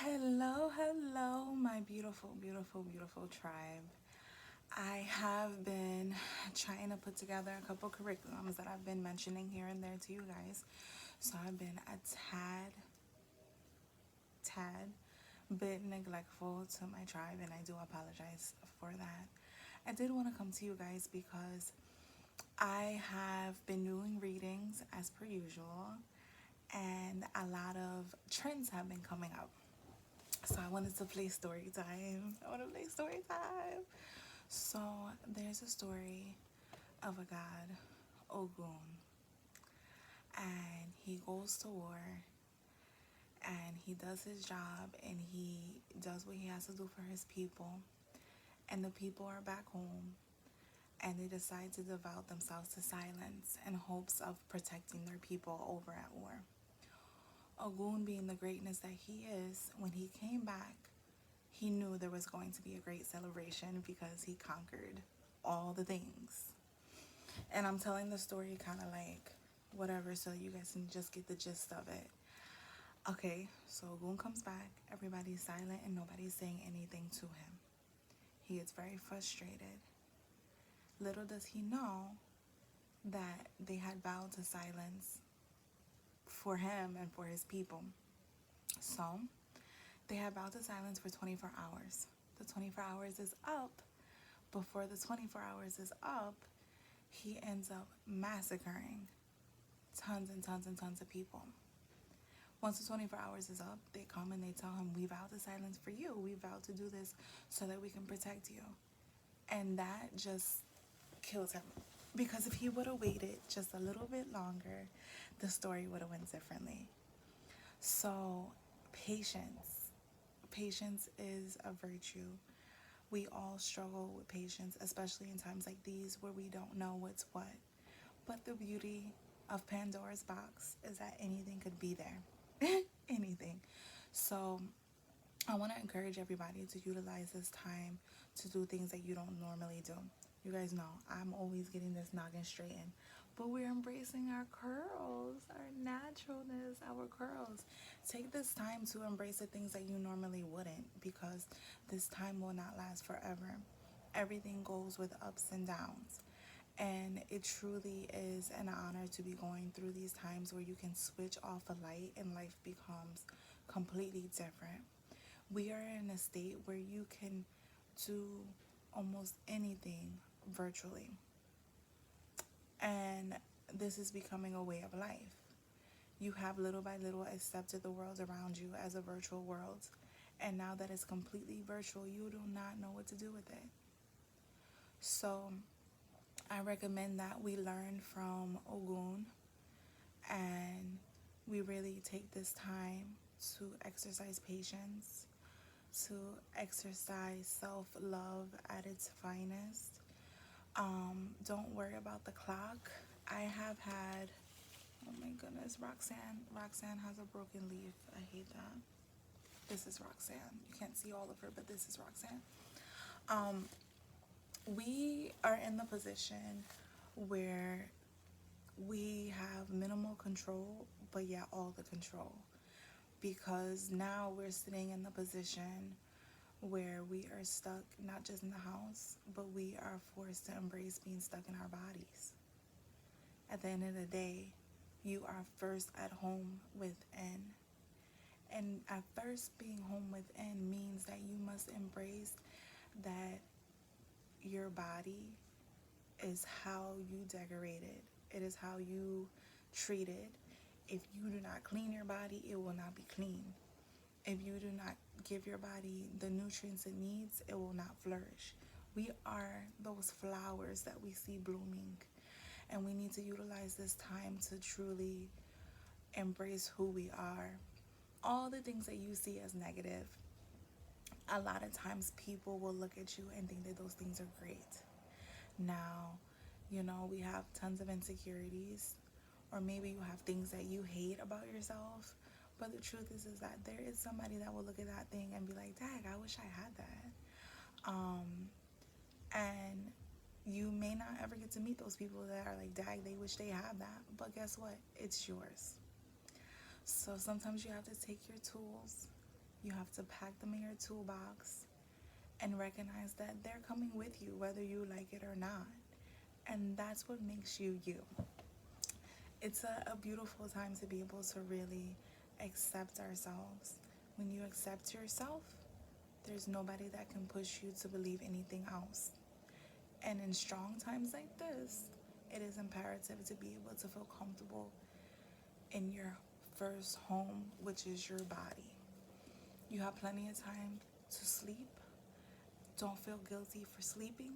Hello, hello, my beautiful, beautiful, beautiful tribe. I have been trying to put together a couple curriculums that I've been mentioning here and there to you guys. So I've been a tad bit neglectful to my tribe, and I do apologize for that. I did want to come to you guys because I have been doing readings as per usual, and a lot of trends have been coming up. So I wanted to play story time. I want to play story time. So there's a story of a god, Ogún, and he goes to war and he does his job and he does what he has to do for his people. And the people are back home and they decide to devote themselves to silence in hopes of protecting their people over at war. Ogún, being the greatness that he is, when he came back, he knew there was going to be a great celebration because he conquered all the things. And I'm telling the story kind of like whatever so you guys can just get the gist of it. Okay, so Ogún comes back, everybody's silent and nobody's saying anything to him. He gets very frustrated. Little does he know that they had vowed to silence for him and for his people. So they had vowed to silence for 24 hours. The 24 hours is up. Before the 24 hours is up, he ends up massacring tons and tons and tons of people. Once the 24 hours is up, they come and they tell him, we vowed to silence for you. We vowed to do this so that we can protect you. And that just kills him. Because if he would have waited just a little bit longer, the story would have went differently. So patience. Patience is a virtue. We all struggle with patience, especially in times like these where we don't know what's what. But the beauty of Pandora's box is that anything could be there. Anything. So I want to encourage everybody to utilize this time to do things that you don't normally do. You guys know I'm always getting this noggin straightened, but we're embracing our curls, our naturalness, our curls. Take this time to embrace the things that you normally wouldn't, because this time will not last forever. Everything goes with ups and downs. And it truly is an honor to be going through these times where you can switch off a light and life becomes completely different. We are in a state where you can do almost anything virtually. And this is becoming a way of life. You have little by little accepted the world around you as a virtual world. And now that it's completely virtual, you do not know what to do with it. So I recommend that we learn from Ogún and we really take this time to exercise patience, to exercise self-love at its finest. Don't worry about the clock. I have had, oh my goodness, Roxanne has a broken leaf. I hate that. This is Roxanne. You can't see all of her, but this is Roxanne. We are in the position where we have minimal control, but yet all the control. Because now we're sitting in the position where we are stuck not just in the house, but we are forced to embrace being stuck in our bodies. At the end of the day, you are first at home within. And at first, being home within means that you must embrace that your body is how you decorate it. It is how you treat it. If you do not clean your body, it will not be clean. If you do not give your body the nutrients it needs, it will not flourish. We are those flowers that we see blooming, and we need to utilize this time to truly embrace who we are. All the things that you see as negative, a lot of times people will look at you and think that those things are great. Now, we have tons of insecurities, or maybe you have things that you hate about yourself. But the truth is that there is somebody that will look at that thing and be like, dang, I wish I had that. And you may not ever get to meet those people that are like, dang, they wish they had that. But guess what? It's yours. So sometimes you have to take your tools You have to pack them in your toolbox and recognize that they're coming with you, whether you like it or not. And that's what makes you you. It's a beautiful time to be able to really accept ourselves. When you accept yourself, there's nobody that can push you to believe anything else. And in strong times like this, it is imperative to be able to feel comfortable in your first home, which is your body. You have plenty of time to sleep. Don't feel guilty for sleeping.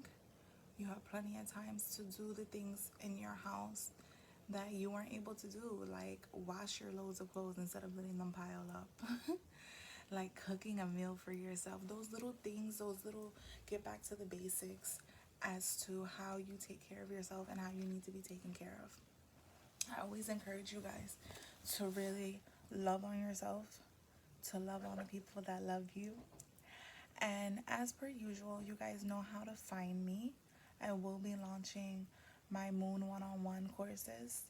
You have plenty of times to do the things in your house that you weren't able to do, like wash your loads of clothes instead of letting them pile up. Like cooking a meal for yourself. Those little things, those little get back to the basics as to how you take care of yourself and how you need to be taken care of. I always encourage you guys to really love on yourself, to love on the people that love you. And as per usual, you guys know how to find me. I will be launching my Moon one-on-one courses,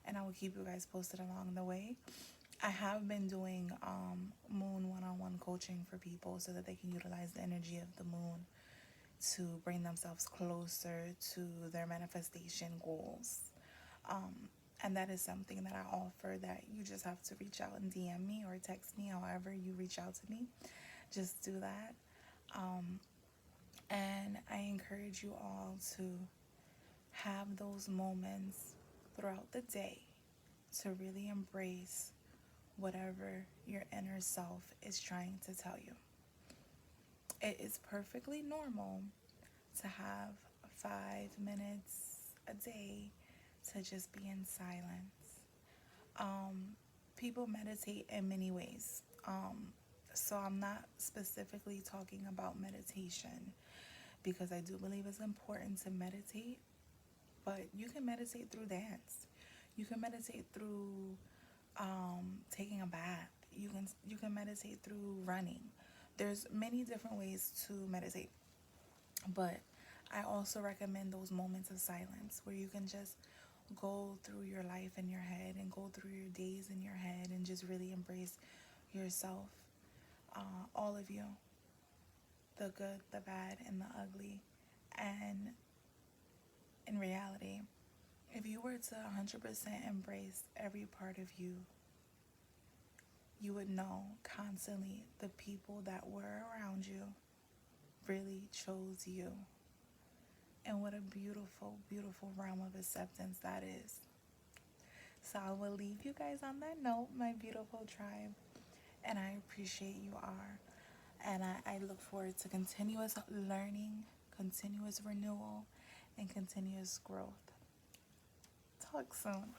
and I will keep you guys posted along the way. I have been doing Moon one-on-one coaching for people so that they can utilize the energy of the moon to bring themselves closer to their manifestation goals. And that is something that I offer, that you just have to reach out and DM me or text me, however you reach out to me. Just do that. And I encourage you all to have those moments throughout the day to really embrace whatever your inner self is trying to tell you. It is perfectly normal to have 5 minutes a day to just be in silence. People meditate in many ways. So I'm not specifically talking about meditation, because I do believe it's important to meditate, but you can meditate through dance. You can meditate through taking a bath. You can meditate through running. There's many different ways to meditate, but I also recommend those moments of silence where you can just go through your life in your head and go through your days in your head and just really embrace yourself, all of you, the good, the bad, and the ugly. And in reality, if you were to 100% embrace every part of you, you would know constantly the people that were around you really chose you. And what a beautiful, beautiful realm of acceptance that is. So I will leave you guys on that note, my beautiful tribe. And I appreciate you are. And I look forward to continuous learning, continuous renewal, and continuous growth. Talk soon.